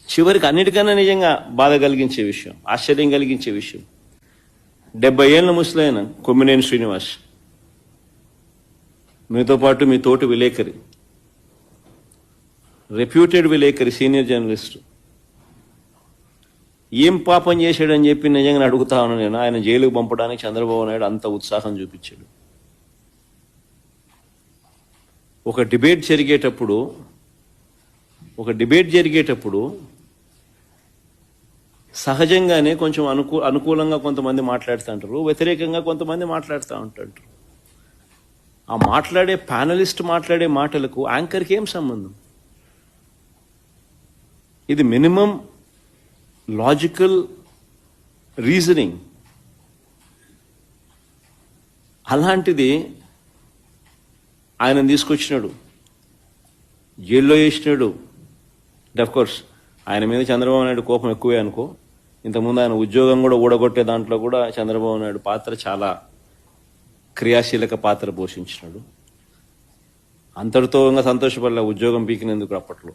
చివరికి అన్నిటికన్నా నిజంగా బాధ కలిగించే విషయం, ఆశ్చర్యం కలిగించే విషయం, 70 ఏళ్ళ ముసలైన కొమ్మినేని శ్రీనివాస్, మీతో పాటు మీ తోటి విలేకరి, రెప్యూటెడ్ విలేకరి, సీనియర్ జర్నలిస్ట్, ఏం పాపం చేశాడని చెప్పి నిజంగా అడుగుతా ఉన్నాను నేను. ఆయన జైలుకు పంపడానికి చంద్రబాబు నాయుడు అంత ఉత్సాహం చూపించాడు. ఒక డిబేట్ జరిగేటప్పుడు సహజంగానే కొంచెం అనుకూలంగా కొంతమంది మాట్లాడుతూ ఉంటారు, వ్యతిరేకంగా కొంతమంది మాట్లాడుతూ ఉంటారు. ఆ మాట్లాడే ప్యానలిస్ట్ మాట్లాడే మాటలకు యాంకర్కి ఏం సంబంధం? ఇది మినిమం లాజికల్ రీజనింగ్. అలాంటిది ఆయన తీసుకొచ్చినాడు, జైల్లో వేసినాడు. కోర్స్ ఆయన మీద చంద్రబాబు నాయుడు కోపం ఎక్కువే అనుకో. ఇంతకుముందు ఆయన ఉద్యోగం కూడా ఊడగొట్టే దాంట్లో కూడా చంద్రబాబు నాయుడు పాత్ర చాలా క్రియాశీలక పాత్ర పోషించినాడు. అంతటితో ఇంకా సంతోషపడలే ఉద్యోగం పీకినందుకు అప్పట్లో.